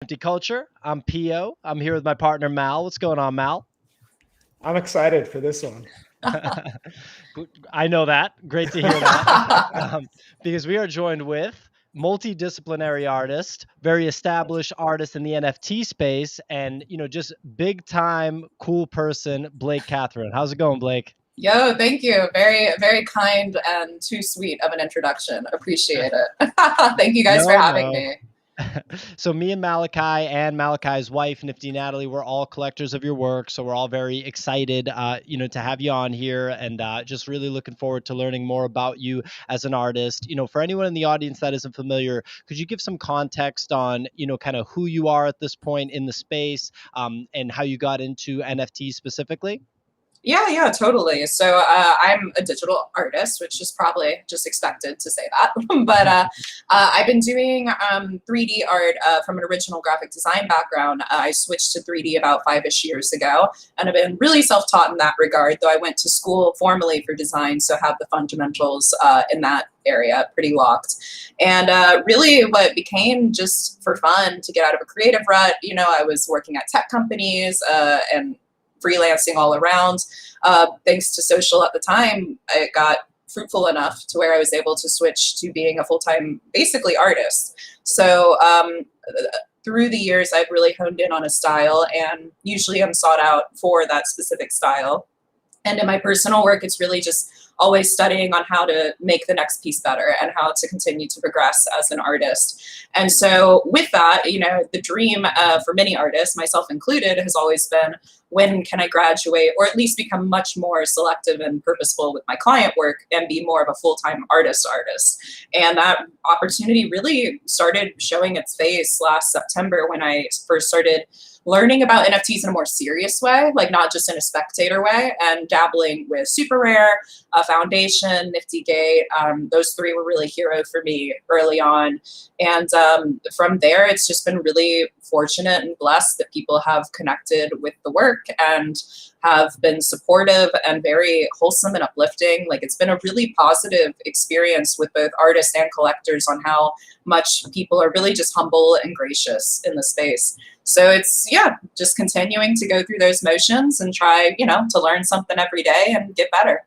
Nifty Culture. I'm Pio. I'm here with my partner Mal. What's going on, Mal? I'm excited for this one. I know that. Great to hear that. Because we are joined with multidisciplinary artist, very established artist in the NFT space, and just big time cool person, Blake Kathryn. How's it going, Blake? Yo, thank you. Very, very kind and too sweet of an introduction. Appreciate it. Thank you guys for No, having no. me. So me and Malachi and Malachi's wife, Nifty Natalie, we're all collectors of your work. So we're all very excited, to have you on here, and just really looking forward to learning more about you as an artist. For anyone in the audience that isn't familiar, could you give some context on, kind of who you are at this point in the space, and how you got into NFT specifically? Yeah, totally. So I'm a digital artist, which is probably just expected to say that. But I've been doing 3D art from an original graphic design background. I switched to 3D about 5-ish years ago, and I've been really self-taught in that regard, though I went to school formally for design, so have the fundamentals in that area pretty locked. And really what became just for fun to get out of a creative rut, I was working at tech companies and freelancing all around. Thanks to social at the time, it got fruitful enough to where I was able to switch to being a full-time, basically, artist. So through the years, I've really honed in on a style, and usually I'm sought out for that specific style. And in my personal work, it's really just always studying on how to make the next piece better and how to continue to progress as an artist. And so with that, the dream for many artists, myself included, has always been, when can I graduate or at least become much more selective and purposeful with my client work and be more of a full-time artist? And that opportunity really started showing its face last September when I first started learning about NFTs in a more serious way, like not just in a spectator way, and dabbling with Super Rare, Foundation, Nifty Gate. Those three were really hero for me early on. And from there, it's just been really fortunate and blessed that people have connected with the work and have been supportive and very wholesome and uplifting. Like, it's been a really positive experience with both artists and collectors on how much people are really just humble and gracious in the space. So it's, just continuing to go through those motions and try, to learn something every day and get better.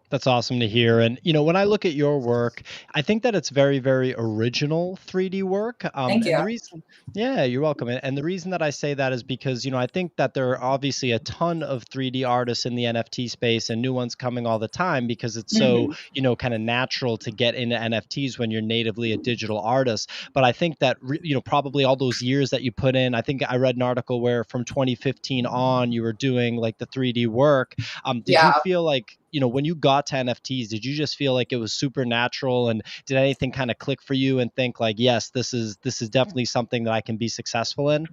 That's awesome to hear. And, when I look at your work, I think that it's very, very original 3D work. Thank you. And the reason, yeah, you're welcome. And the reason that I say that is because, I think that there are obviously a ton of 3D artists in the NFT space and new ones coming all the time because it's so, kind of natural to get into NFTs when you're natively a digital artist. But I think that, probably all those years that you put in, I think I read an article where from 2015 on, you were doing like the 3D work. Did you feel like, when you got to NFTs, did you just feel like it was super natural, and did anything kind of click for you and think like, yes, this is definitely something that I can be successful in?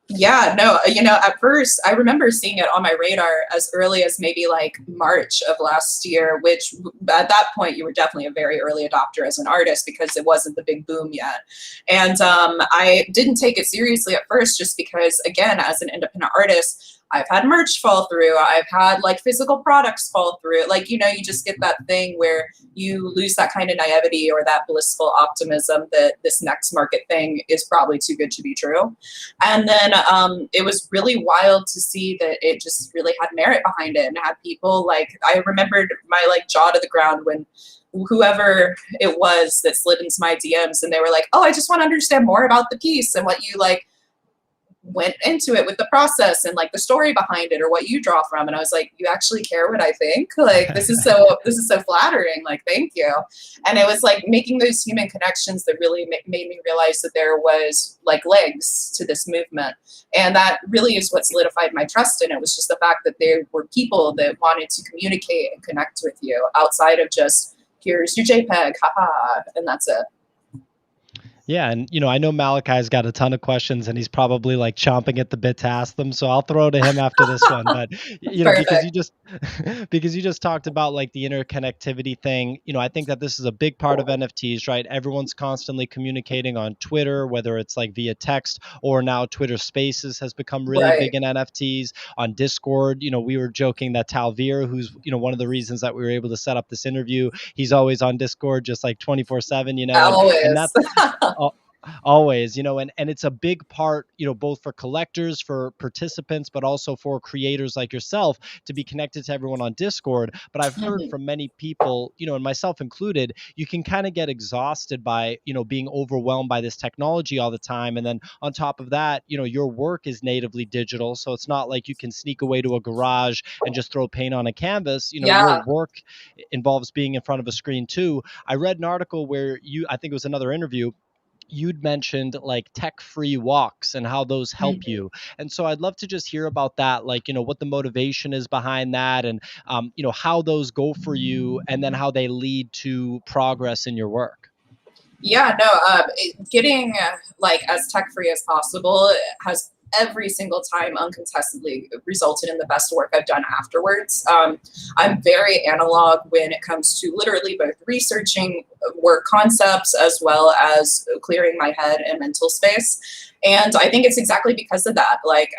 Yeah, no, at first I remember seeing it on my radar as early as maybe like March of last year, which at that point you were definitely a very early adopter as an artist because it wasn't the big boom yet. And I didn't take it seriously at first just because, again, as an independent artist, I've had merch fall through. I've had like physical products fall through. Like, you just get that thing where you lose that kind of naivety or that blissful optimism that this next market thing is probably too good to be true. And then it was really wild to see that it just really had merit behind it and had people like, I remembered my like jaw to the ground when whoever it was that slid into my DMs and they were like, oh, I just want to understand more about the piece and what you like went into it with the process and like the story behind it or what you draw from. And I was like, you actually care what I think? Like, this is so flattering. Like, thank you. And it was like making those human connections that really made me realize that there was like legs to this movement. And that really is what solidified my trust in it, was just the fact that there were people that wanted to communicate and connect with you outside of just, here's your JPEG, haha, and that's it. Yeah, and I know Malachi's got a ton of questions, and he's probably like chomping at the bit to ask them. So I'll throw to him after this one. But because you just because you just talked about like the interconnectivity thing, I think that this is a big part of NFTs, right? Everyone's constantly communicating on Twitter, whether it's like via text or now Twitter Spaces has become really big in NFTs. On Discord, we were joking that Talvir, who's one of the reasons that we were able to set up this interview, he's always on Discord, just like 24/7. Always. And that's Always, and it's a big part, both for collectors, for participants, but also for creators like yourself to be connected to everyone on Discord. But I've heard Mhm. from many people, and myself included, you can kind of get exhausted by, being overwhelmed by this technology all the time. And then on top of that, your work is natively digital. So it's not like you can sneak away to a garage and just throw paint on a canvas. Your Yeah. work involves being in front of a screen too. I read an article where I think it was another interview, you'd mentioned like tech-free walks and how those help Mhm. you. And so I'd love to just hear about that, like, what the motivation is behind that, and how those go for you, and then how they lead to progress in your work. Yeah, no, getting like as tech free as possible has every single time uncontestedly resulted in the best work I've done afterwards. I'm very analog when it comes to literally both researching work concepts as well as clearing my head and mental space. And I think it's exactly because of that. Like,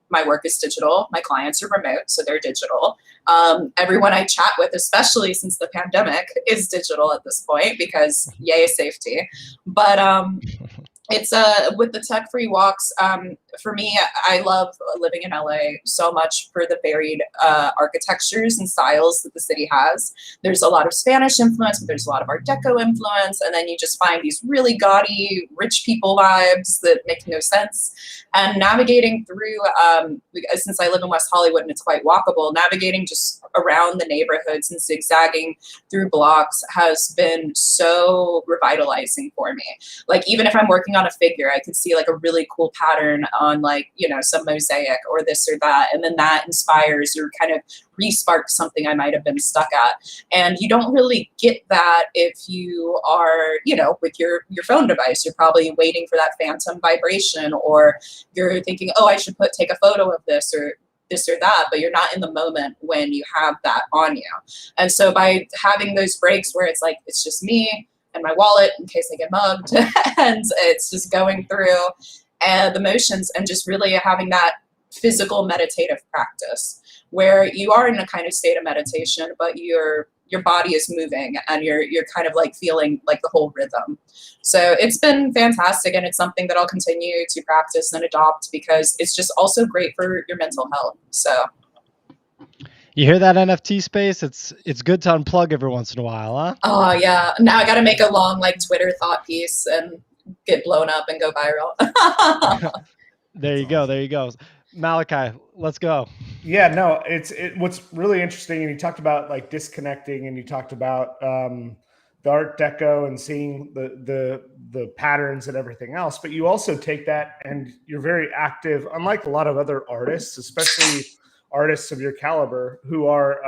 my work is digital, my clients are remote, so they're digital. Everyone I chat with, especially since the pandemic, is digital at this point because yay, safety. But it's with the tech free walks, for me, I love living in LA so much for the varied architectures and styles that the city has. There's a lot of Spanish influence, but there's a lot of Art Deco influence, and then you just find these really gaudy rich people vibes that make no sense. And navigating through, since I live in West Hollywood and it's quite walkable, navigating just around the neighborhoods and zigzagging through blocks has been so revitalizing for me. Like, even if I'm working on a figure, I can see like a really cool pattern on like, some mosaic or this or that. And then that inspires or kind of re-sparks something I might have been stuck at. And you don't really get that if you are, with your phone device. You're probably waiting for that phantom vibration, or you're thinking, oh, I should take a photo of this or that, but you're not in the moment when you have that on you. And so by having those breaks where it's like, it's just me and my wallet in case I get mugged, and it's just going through the motions and just really having that physical meditative practice where you are in a kind of state of meditation, but your body is moving and you're kind of like feeling like the whole rhythm. So it's been fantastic, and it's something that I'll continue to practice and adopt because it's just also great for your mental health. So You hear that, NFT space? It's good to unplug every once in a while, huh? oh yeah, now I got to make a long like Twitter thought piece and get blown up and go viral. There you go. There you go. Malachi, let's go. Yeah, no, what's really interesting, and you talked about like disconnecting, and you talked about the Art Deco and seeing the patterns and everything else, but you also take that and you're very active, unlike a lot of other artists, especially artists of your caliber who are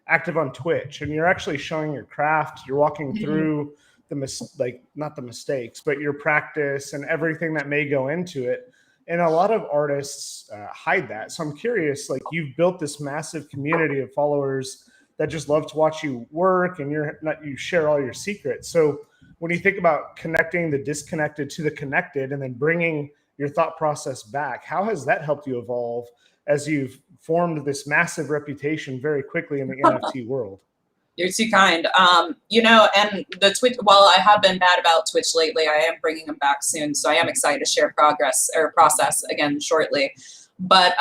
active on Twitch, and you're actually showing your craft. You're walking through not the mistakes, but your practice and everything that may go into it. And a lot of artists hide that. So I'm curious, like, you've built this massive community of followers that just love to watch you work, and you share all your secrets. So when you think about connecting the disconnected to the connected and then bringing your thought process back, how has that helped you evolve as you've formed this massive reputation very quickly in the NFT world? You're too kind. And the Twitch, while I have been bad about Twitch lately, I am bringing them back soon. So I am excited to share process again shortly. But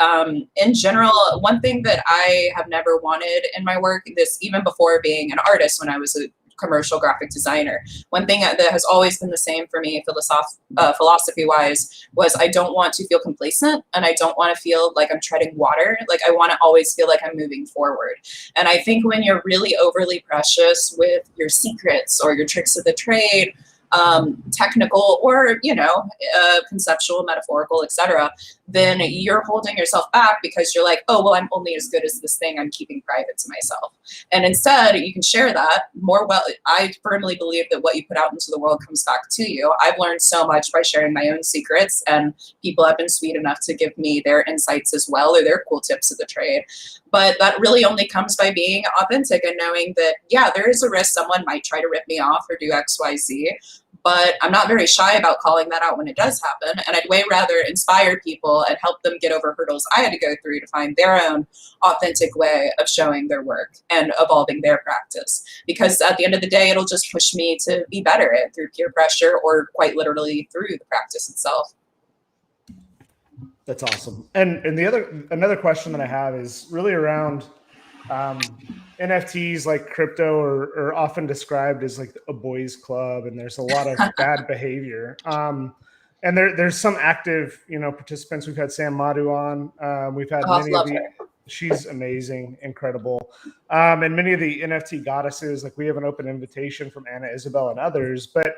in general, one thing that I have never wanted in my work, this even before being an artist, when I was a commercial graphic designer, one thing that has always been the same for me philosophy wise was I don't want to feel complacent, and I don't want to feel like I'm treading water. Like, I want to always feel like I'm moving forward. And I think when you're really overly precious with your secrets or your tricks of the trade, technical or conceptual, metaphorical, etc., then you're holding yourself back because you're like, oh well, I'm only as good as this thing I'm keeping private to myself. And instead, you can share that more. Well, I firmly believe that what you put out into the world comes back to you. I've learned so much by sharing my own secrets, and people have been sweet enough to give me their insights as well, or their cool tips of the trade. But that really only comes by being authentic and knowing that, yeah, there is a risk someone might try to rip me off or do X, Y, Z. but I'm not very shy about calling that out when it does happen. And I'd way rather inspire people and help them get over hurdles I had to go through to find their own authentic way of showing their work and evolving their practice. Because at the end of the day, it'll just push me to be better at through peer pressure or quite literally through the practice itself. That's awesome. And another question that I have is really around NFTs. Like crypto are often described as like a boys club, and there's a lot of bad behavior. And there's some active, participants. We've had Sam Madhu on. We've had many of the. She's amazing, incredible. And many of the NFT goddesses, like we have an open invitation from Anna Isabel and others, but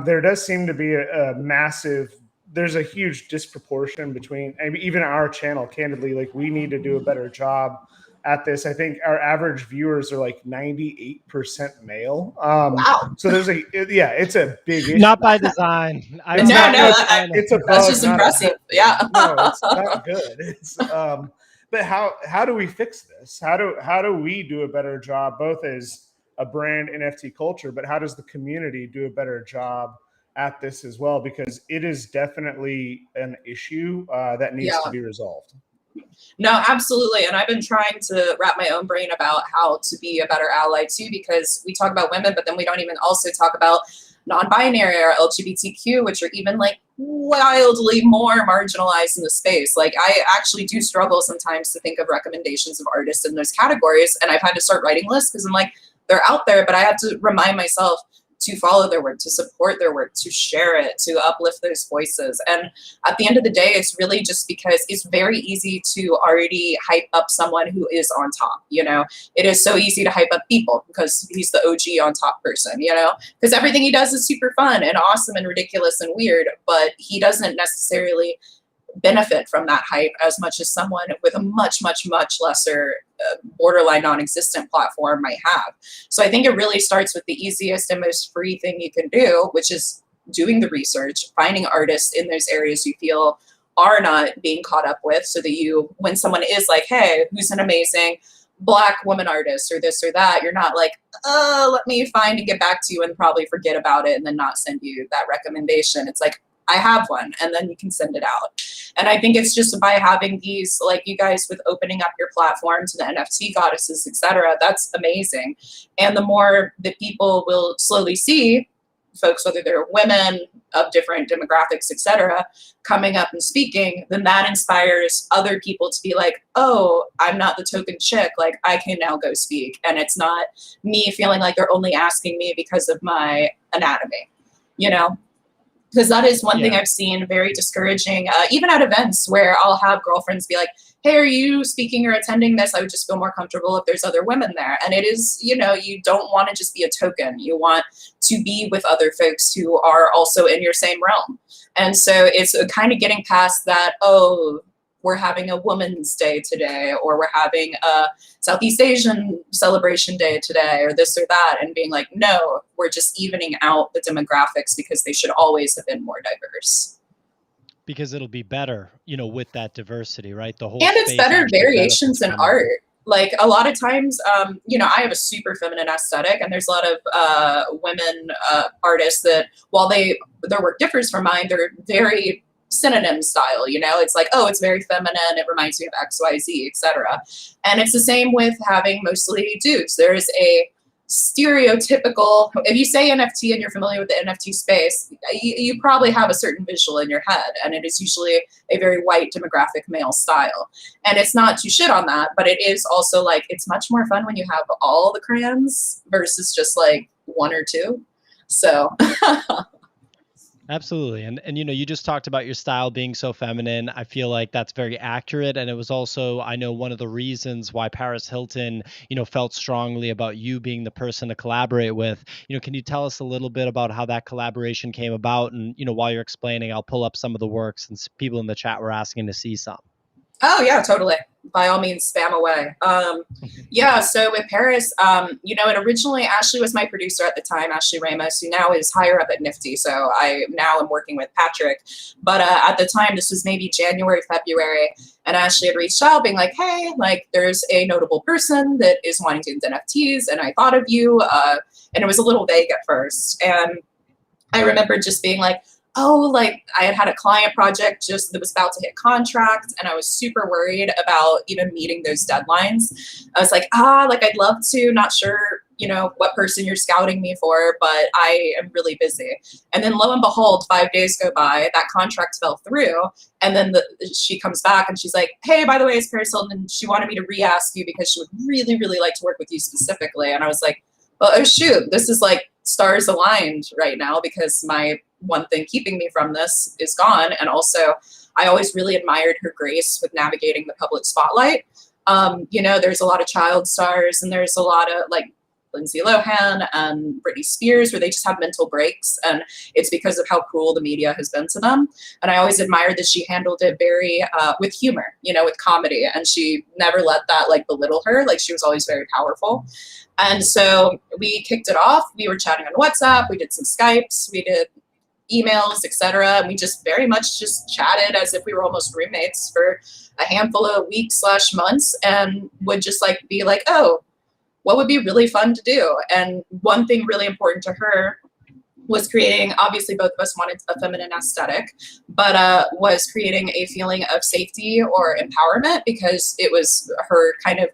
there does seem to be a massive. There's a huge disproportion between even our channel, candidly, like we need to do a better job at this. I think our average viewers are like 98% male. Wow. So there's it's a big issue. Not by design. That's just impressive. Yeah. No, it's not good. It's, but how do we fix this? How do we do a better job, both as a brand NFT culture, but how does the community do a better job at this as well? Because it is definitely an issue that needs to be resolved. No, absolutely. And I've been trying to wrap my own brain about how to be a better ally too, because we talk about women, but then we don't even also talk about non-binary or LGBTQ, which are even like wildly more marginalized in the space. Like I actually do struggle sometimes to think of recommendations of artists in those categories. And I've had to start writing lists because I'm like, they're out there, but I have to remind myself to follow their work, to support their work, to share it, to uplift those voices. And at the end of the day, it's really just because it's very easy to already hype up someone who is on top, It is so easy to hype up people because he's the OG on top person, Because everything he does is super fun and awesome and ridiculous and weird, but he doesn't necessarily benefit from that hype as much as someone with a much, much, much lesser borderline non-existent platform might have. So I think it really starts with the easiest and most free thing you can do, which is doing the research, finding artists in those areas you feel are not being caught up with, so that when someone is like, hey, who's an amazing Black woman artist or this or that, you're not like, let me find and get back to you and probably forget about it and then not send you that recommendation. It's like, I have one, and then you can send it out. And I think it's just by having these, like you guys with opening up your platform to the NFT goddesses, etc. That's amazing. And the more that people will slowly see folks, whether they're women of different demographics, etc., coming up and speaking, then that inspires other people to be like, oh, I'm not the token chick. Like I can now go speak. And it's not me feeling like they're only asking me because of my anatomy, Because that is one thing I've seen very discouraging, even at events where I'll have girlfriends be like, hey, are you speaking or attending this? I would just feel more comfortable if there's other women there. And it is, you don't want to just be a token. You want to be with other folks who are also in your same realm. And so it's kind of getting past that, oh, we're having a Women's Day today, or we're having a Southeast Asian celebration day today, or this or that, and being like, no, we're just evening out the demographics because they should always have been more diverse. Because it'll be better, with that diversity, right? The whole and it's better variations in art. Like a lot of times, I have a super feminine aesthetic, and there's a lot of women artists that, while their work differs from mine, they're very synonym style, it's like, oh, it's very feminine, it reminds me of XYZ, etc. And it's the same with having mostly dudes. There is a stereotypical, if you say NFT and you're familiar with the NFT space, you probably have a certain visual in your head, and it is usually a very white demographic male style. And it's not to shit on that, but it is also like, it's much more fun when you have all the crayons versus just like one or two. So Absolutely. And you just talked about your style being so feminine. I feel like that's very accurate. And it was also, I know, one of the reasons why Paris Hilton, felt strongly about you being the person to collaborate with. Can you tell us a little bit about how that collaboration came about? And, while you're explaining, I'll pull up some of the works, since people in the chat were asking to see some. Oh, yeah, totally. By all means, spam away. So with Paris, it originally, Ashley was my producer at the time, Ashley Ramos, who now is higher up at Nifty. So I now am working with Patrick. But at the time, this was maybe January, February, and Ashley had reached out being like, hey, like there's a notable person that is wanting to do NFTs, and I thought of you. And it was a little vague at first. And I remember just being like, oh, like I had a client project just that was about to hit contract, and I was super worried about even meeting those deadlines. I was like, like I'd love to, not sure, you know, what person you're scouting me for, but I am really busy. And then lo and behold, 5 days go by, that contract fell through. And then she comes back and she's like, hey, by the way, it's Paris Hilton, and she wanted me to re-ask you because she would really, really like to work with you specifically. And I was like, well, oh shoot, this is like stars aligned right now, because my one thing keeping me from this is gone. And also, I always really admired her grace with navigating the public spotlight. You know, there's a lot of child stars, and there's a lot of like Lindsay Lohan and Britney Spears, where they just have mental breaks, and it's because of how cruel the media has been to them. And I always admired that she handled it very with humor, you know, with comedy, and she never let that like belittle her. Like, she was always very powerful. And so we kicked it off. We were chatting on WhatsApp, we did some Skypes, we did emails, etc. And we just very much just chatted as if we were almost roommates for a handful of weeks/months, and would just like be like, oh, what would be really fun to do? And one thing really important to her was creating, obviously both of us wanted a feminine aesthetic, but was creating a feeling of safety or empowerment, because it was her kind of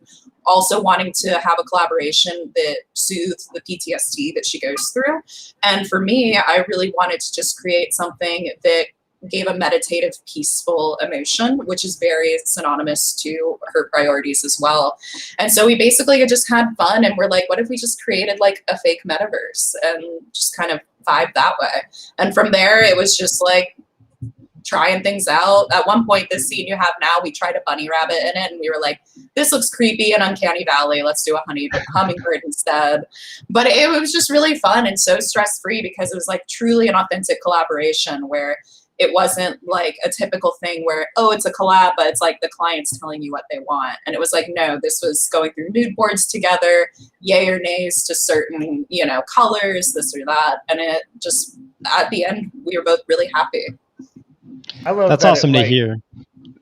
also wanting to have a collaboration that soothed the PTSD that she goes through. And for me, I really wanted to just create something that gave a meditative, peaceful emotion, which is very synonymous to her priorities as well. And so we basically just had fun, and we're like, what if we just created like a fake metaverse and just kind of vibe that way? And from there, it was just like trying things out. At one point, this scene you have now, we tried a bunny rabbit in it, and we were like, this looks creepy and uncanny valley. Let's do a hummingbird instead. But it was just really fun and so stress-free, because it was like truly an authentic collaboration, where it wasn't like a typical thing where, oh, it's a collab, but it's like the client's telling you what they want. And it was like, no, this was going through mood boards together, yay or nays to certain, you know, colors, this or that. And it just, at the end, we were both really happy. I love that's that awesome to hear.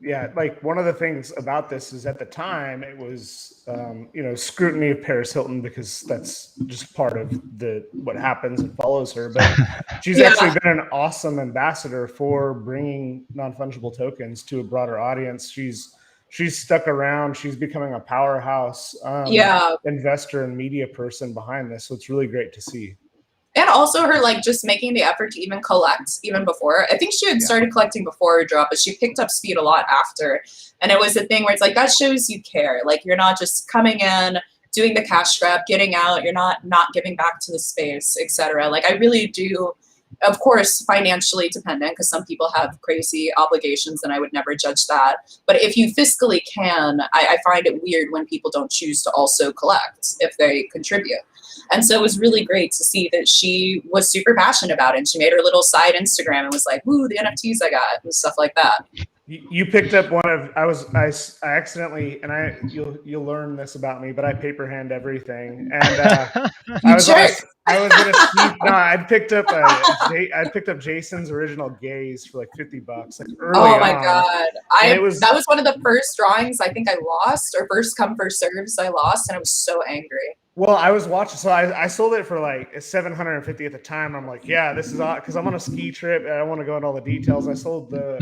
Yeah, like one of the things about this is at the time it was, you know, scrutiny of Paris Hilton, because that's just part of what happens and follows her. But she's actually been an awesome ambassador for bringing non-fungible tokens to a broader audience. She's stuck around. She's becoming a powerhouse investor and media person behind this. So it's really great to see. And also her like just making the effort to even collect even before. I think she had started collecting before her drop, but she picked up speed a lot after. And it was a thing where it's like, that shows you care. Like, you're not just coming in, doing the cash grab, getting out, you're not giving back to the space, etc. Like, I really do, of course, financially dependent, because some people have crazy obligations and I would never judge that. But if you fiscally can, I find it weird when people don't choose to also collect if they contribute. And so it was really great to see that she was super passionate about it. And she made her little side Instagram and was like, woo, the NFTs I got and stuff like that. You picked up one of, I accidentally, and you'll learn this about me, but I paper hand everything. And I picked up Jason's original Gaze for like $50, like early on. Oh my God. That was one of the first drawings I think I lost, or first come, first serves I lost. And I was so angry. Well, I was watching, so I sold it for like $750 at the time. I'm like, yeah, this is odd, because I'm on a ski trip and I want to go into all the details. I sold the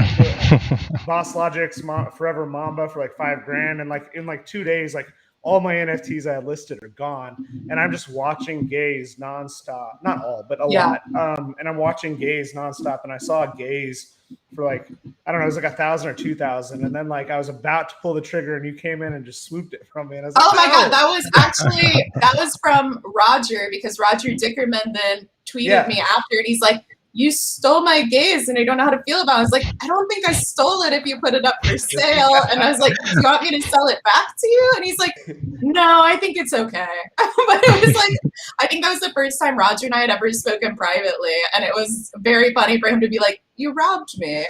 Boss Logic's Forever Mamba for like $5,000, and like in like 2 days, like all my NFTs I had listed are gone, and I'm just watching Gaze nonstop. Not all, but a lot. And I'm watching Gaze nonstop, and I saw Gaze for like, I don't know, it was like 1,000 or 2,000, and then like I was about to pull the trigger, and you came in and just swooped it from me. And I was like, oh my God, that was from Roger, because Roger Dickerman then tweeted me after, and he's like, you stole my Gaze and I don't know how to feel about it. I was like, I don't think I stole it if you put it up for sale. And I was like, do you want me to sell it back to you? And he's like, no, I think it's okay. But it was like, I think that was the first time Roger and I had ever spoken privately. And it was very funny for him to be like, you robbed me.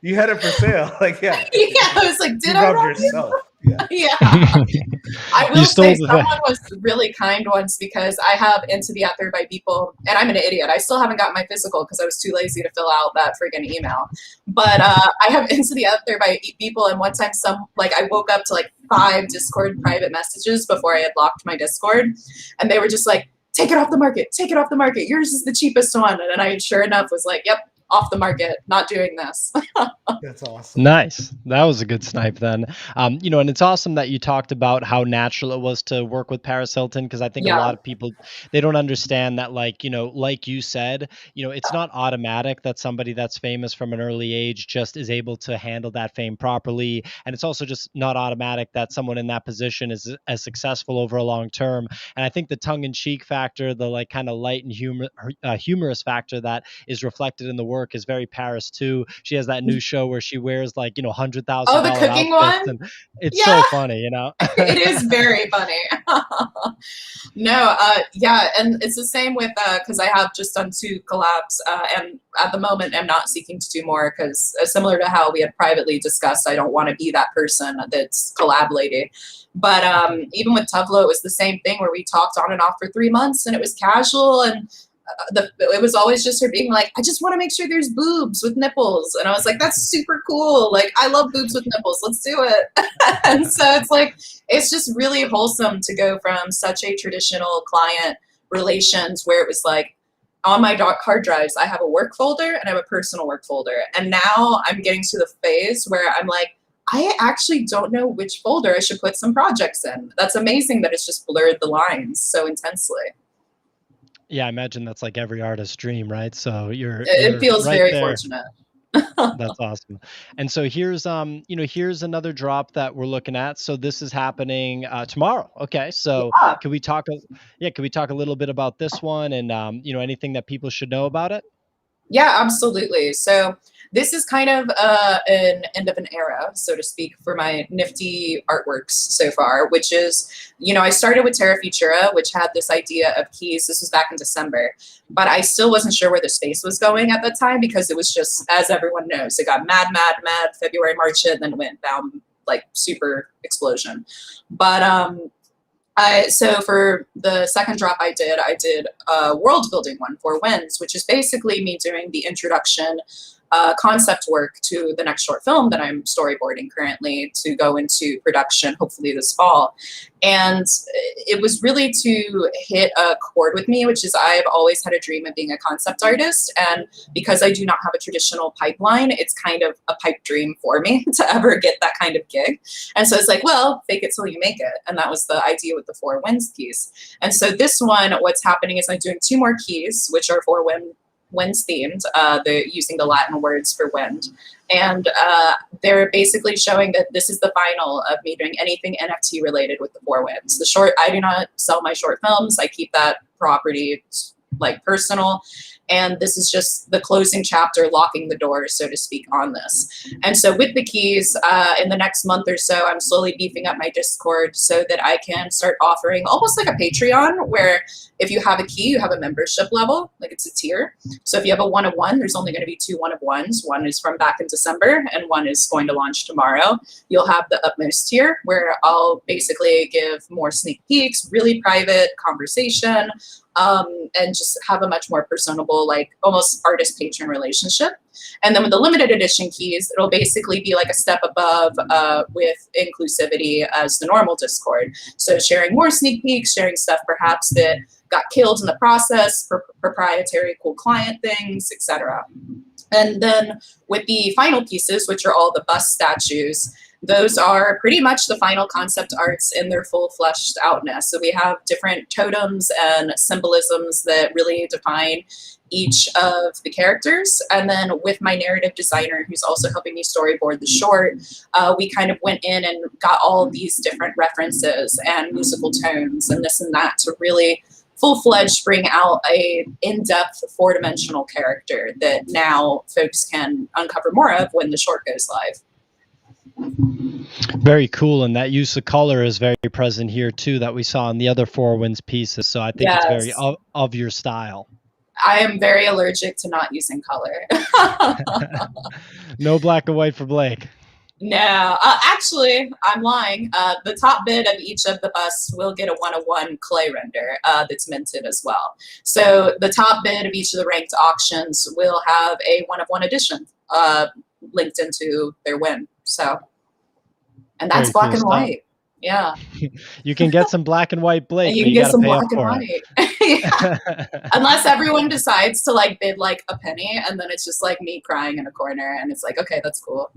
You had it for sale. Like, yeah. Yeah, I was like, did I rob yourself? Yeah. I will say someone was really kind once, because I have Into the Ether by People, and I'm an idiot. I still haven't got my physical because I was too lazy to fill out that friggin' email. But I have Into the Ether by People, and one time I woke up to like 5 Discord private messages before I had locked my Discord, and they were just like, take it off the market, take it off the market. Yours is the cheapest one. And then I, sure enough, was like, yep, off the market, not doing this. That's awesome. Nice. That was a good snipe then. And it's awesome that you talked about how natural it was to work with Paris Hilton, because I think a lot of people, they don't understand that, like you said, it's not automatic that somebody that's famous from an early age just is able to handle that fame properly. And it's also just not automatic that someone in that position is as successful over a long term. And I think the tongue-in-cheek factor, the like kind of light and humorous factor that is reflected in the work is very Paris too. She has that new show where she wears like $100,000 the cooking outfits, one, and it's so funny, It is very funny. No, and it's the same with because I have just done 2 collabs, and at the moment I'm not seeking to do more because similar to how we had privately discussed, I don't want to be that person that's collab lady. But even with Tuvlo, it was the same thing where we talked on and off for 3 months, and it was casual, and it was always just her being like, I just want to make sure there's boobs with nipples. And I was like, that's super cool. Like, I love boobs with nipples. Let's do it. And so it's like, it's just really wholesome to go from such a traditional client relations where it was like, on my hard drives, I have a work folder and I have a personal work folder. And now I'm getting to the phase where I'm like, I actually don't know which folder I should put some projects in. That's amazing that it's just blurred the lines so intensely. Yeah, I imagine that's like every artist's dream, right? So it feels right very there. fortunate. That's awesome. And so here's here's another drop that we're looking at. So this is happening tomorrow. Okay. So can we talk a little bit about this one and anything that people should know about it? Yeah, absolutely. So this is kind of an end of an era, so to speak, for my Nifty artworks so far, which is, I started with Terra Futura, which had this idea of keys. This was back in December, but I still wasn't sure where the space was going at the time because it was just, as everyone knows, it got mad, February, March, and then went down like super explosion. But so for the second drop I did a world building one for Winds, which is basically me doing the introduction concept work to the next short film that I'm storyboarding currently to go into production hopefully this fall. And it was really to hit a chord with me, which is I've always had a dream of being a concept artist. And because I do not have a traditional pipeline, it's kind of a pipe dream for me to ever get that kind of gig. And so it's like, well, fake it till you make it. And that was the idea with the 4 Winds keys. And so this one, what's happening is I'm doing 2 more keys, which are 4 winds themed, using the Latin words for wind. And they're basically showing that this is the final of me doing anything NFT related with the 4 Winds. The short, I do not sell my short films. I keep that property like personal. And this is just the closing chapter, locking the door, so to speak, on this. And so with the keys, in the next month or so, I'm slowly beefing up my Discord so that I can start offering almost like a Patreon, where if you have a key, you have a membership level, like it's a tier. So if you have a 1 of 1, there's only going to be 2 1 of 1s. One is from back in December, and one is going to launch tomorrow. You'll have the utmost tier, where I'll basically give more sneak peeks, really private conversation, and just have a much more personable, like almost artist patron relationship. And then with the limited edition keys, it'll basically be like a step above with inclusivity as the normal Discord. So sharing more sneak peeks, sharing stuff perhaps that got killed in the process, proprietary cool client things, etc. And then with the final pieces, which are all the bust statues, those are pretty much the final concept arts in their full fleshed outness. So we have different totems and symbolisms that really define each of the characters. And then with my narrative designer, who's also helping me storyboard the short, we kind of went in and got all of these different references and musical tones and this and that to really full-fledged bring out a in-depth 4-dimensional character that now folks can uncover more of when the short goes live. Very cool, and that use of color is very present here too, that we saw in the other 4 Winds pieces. So I think it's very of your style. I am very allergic to not using color. No black and white for Blake. No, actually, I'm lying. The top bid of each of the busts will get a 1 of 1 clay render that's minted as well. So the top bid of each of the ranked auctions will have a 1 of 1 edition linked into their win. So, and that's very black and white. Yeah. You can get some black and white Blake. You can get some black and white. Yeah. Unless everyone decides to like bid like a penny, and then it's just like me crying in a corner, and it's like, okay, that's cool.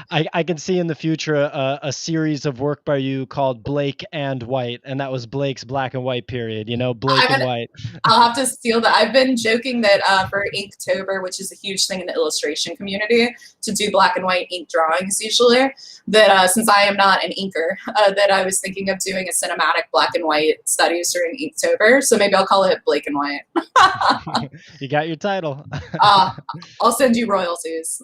I can see in the future a series of work by you called Blake and White, and that was Blake's black and white period, you know, Blake and White. I'll have to steal that. I've been joking that for Inktober, which is a huge thing in the illustration community, to do black and white ink drawings usually, that since I am not an inker, that I was thinking of doing a cinematic black and white studies during Inktober. So maybe I'll call it Blake and White. You got your title. I'll send you royalties.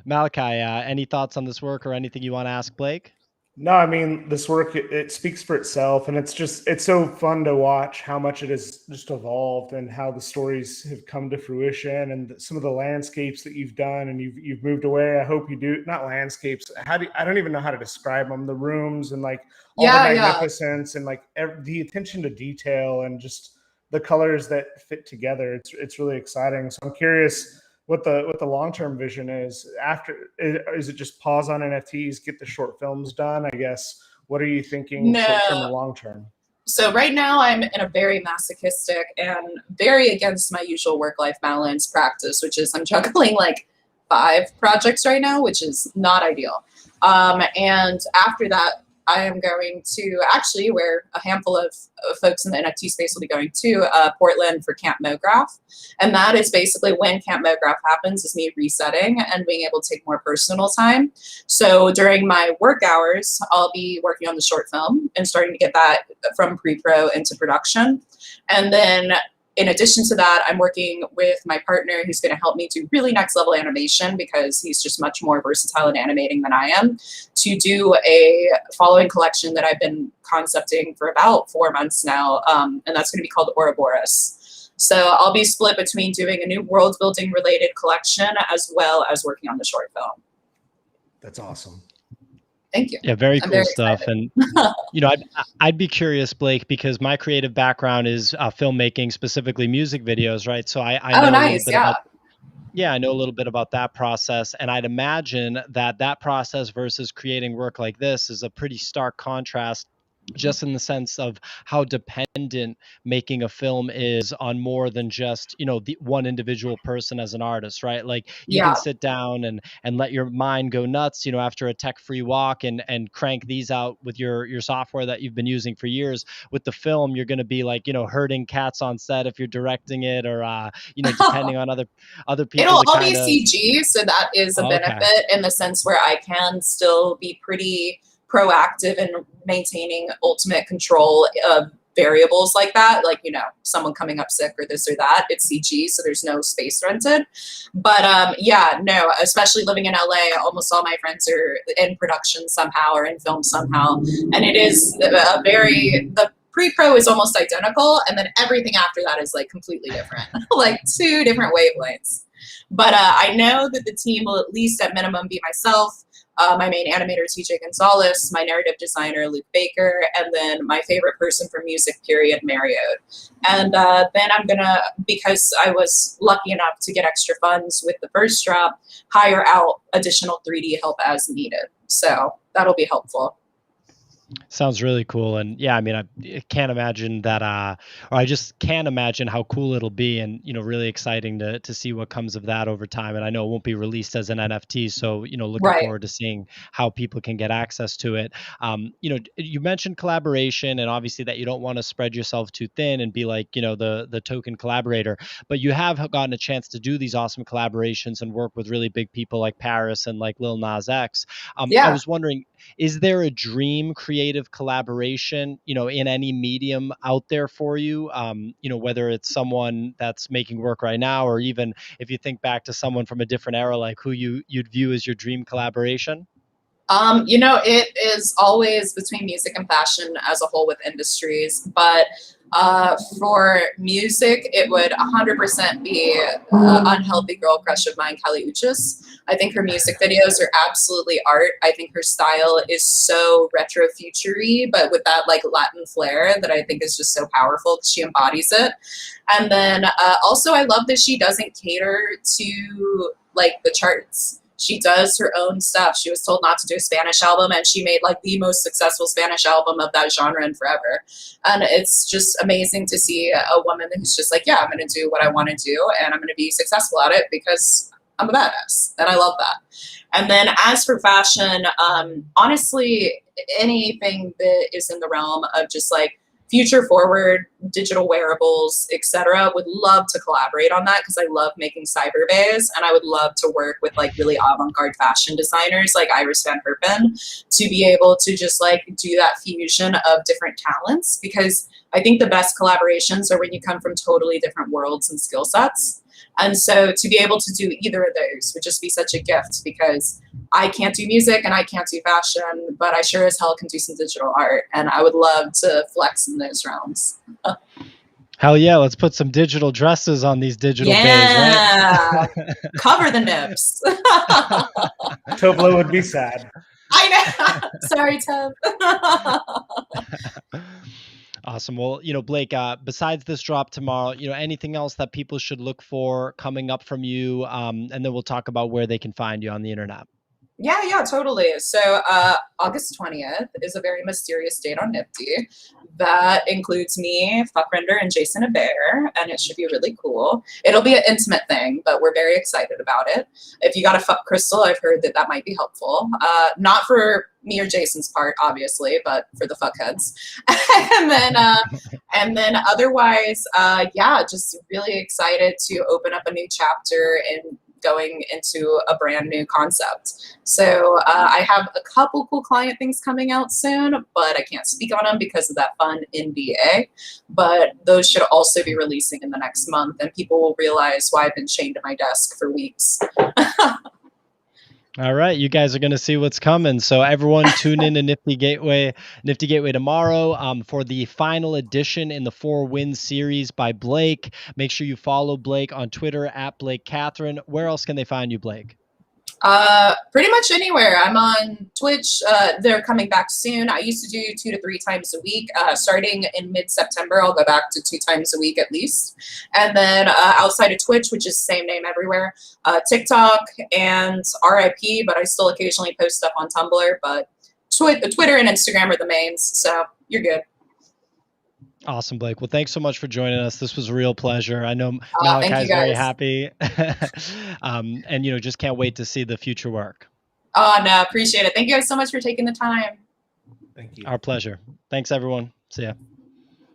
Malachi, any thoughts on this work or anything you want to ask Blake? No, I mean, this work, it speaks for itself, and it's so fun to watch how much it has just evolved and how the stories have come to fruition and some of the landscapes that you've done and you've moved away. I hope you do, not landscapes. I don't even know how to describe them, the rooms and like all the magnificence and like the attention to detail and just the colors that fit together. It's really exciting. So I'm curious what the long-term vision is after. Is it just pause on NFTs, get the short films done? I guess, what are you thinking short-term and long-term? So right now I'm in a very masochistic and very against my usual work-life balance practice, which is I'm juggling like 5 projects right now, which is not ideal. And after that, I am going to actually, where a handful of folks in the NFT space will be going to, Portland for Camp MoGraph. And that is basically when Camp MoGraph happens, is me resetting and being able to take more personal time. So during my work hours, I'll be working on the short film and starting to get that from pre-pro into production. And then in addition to that, I'm working with my partner who's going to help me do really next level animation because he's just much more versatile in animating than I am, to do a following collection that I've been concepting for about 4 months now. And that's going to be called Ouroboros. So I'll be split between doing a new world building related collection as well as working on the short film. That's awesome. Thank you. Yeah, very cool stuff. And, you know, I'd be curious, Blake, because my creative background is filmmaking, specifically music videos, right? So I know a little bit about, I know a little bit about that process. And I'd imagine that process versus creating work like this is a pretty stark contrast, just in the sense of how dependent making a film is on more than just, you know, the one individual person as an artist, right? Like you can sit down and let your mind go nuts, you know, after a tech-free walk and crank these out with your software that you've been using for years. With the film, you're going to be like, you know, herding cats on set if you're directing it, or you know, depending on other people. It'll all be CG, so that is a benefit in the sense where I can still be pretty proactive in maintaining ultimate control of variables like that, like, you know, someone coming up sick or this or that. It's CG, so there's no space rented. But yeah, no, especially living in LA, almost all my friends are in production somehow or in film somehow, and it is the pre-pro is almost identical, and then everything after that is like completely different, like 2 different wavelengths. But I know that the team will at least at minimum be myself, my main animator, TJ Gonzalez, my narrative designer, Luke Baker, and then my favorite person for music, period, Mariode. And then I'm going to, because I was lucky enough to get extra funds with the first drop, hire out additional 3D help as needed. So that'll be helpful. Sounds really cool. And yeah, I mean, I can't imagine that, or I just can't imagine how cool it'll be, and, you know, really exciting to see what comes of that over time. And I know it won't be released as an NFT. So, you know, looking forward to seeing how people can get access to it. You know, you mentioned collaboration, and obviously that you don't want to spread yourself too thin and be like, you know, the token collaborator, but you have gotten a chance to do these awesome collaborations and work with really big people like Paris and like Lil Nas X. I was wondering, is there a dream creative collaboration, you know, in any medium out there for you? You know, whether it's someone that's making work right now, or even if you think back to someone from a different era, like who you'd view as your dream collaboration? You know, it is always between music and fashion as a whole with industries, but for music, it would 100% be unhealthy girl crush of mine, Kelly Uchis. I think her music videos are absolutely art. I think her style is so retro futury, but with that like Latin flair that I think is just so powerful because she embodies it. And then also I love that she doesn't cater to like the charts. She does her own stuff. She was told not to do a Spanish album, and she made like the most successful Spanish album of that genre in forever. And it's just amazing to see a woman who's just like, yeah, I'm going to do what I want to do, and I'm going to be successful at it because I'm a badass, and I love that. And then as for fashion, honestly, anything that is in the realm of just like future forward digital wearables, etc., would love to collaborate on that because I love making cyber bays, and I would love to work with like really avant-garde fashion designers like Iris Van Herpen to be able to just like do that fusion of different talents, because I think the best collaborations are when you come from totally different worlds and skill sets. And so to be able to do either of those would just be such a gift, because I can't do music and I can't do fashion, but I sure as hell can do some digital art, and I would love to flex in those realms. Hell yeah, let's put some digital dresses on these digital bays, right? Cover the nips. Toblo would be sad. I know. Sorry, Tob. Awesome. Well, Blake, besides this drop tomorrow, anything else that people should look for coming up from you? And then we'll talk about where they can find you on the internet. Yeah, totally. So August 20th is a very mysterious date on Nifty. That includes me, Fuckrender, and Jason Abair, and it should be really cool. It'll be an intimate thing, but we're very excited about it. If you got a fuck crystal, I've heard that might be helpful. Not for me or Jason's part, obviously, but for the fuckheads. and then otherwise, just really excited to open up a new chapter in going into a brand new concept. So I have a couple cool client things coming out soon, but I can't speak on them because of that fun NDA. But those should also be releasing in the next month, and people will realize why I've been chained to my desk for weeks. All right, you guys are going to see what's coming. So everyone tune in to Nifty Gateway tomorrow for the final edition in the 4 Wins series by Blake. Make sure you follow Blake on Twitter at Blake Kathryn. Where else can they find you, Blake? Pretty much anywhere. I'm on Twitch. They're coming back soon. I used to do 2 to 3 times a week. Starting in mid-September, I'll go back to 2 times a week at least. And then outside of Twitch, which is same name everywhere, TikTok and RIP, but I still occasionally post stuff on Tumblr. But Twitter and Instagram are the mains, so you're good. Awesome, Blake. Well, thanks so much for joining us. This was a real pleasure. I know Malachi's very happy. And, just can't wait to see the future work. Oh, no, appreciate it. Thank you guys so much for taking the time. Thank you. Our pleasure. Thanks, everyone. See ya.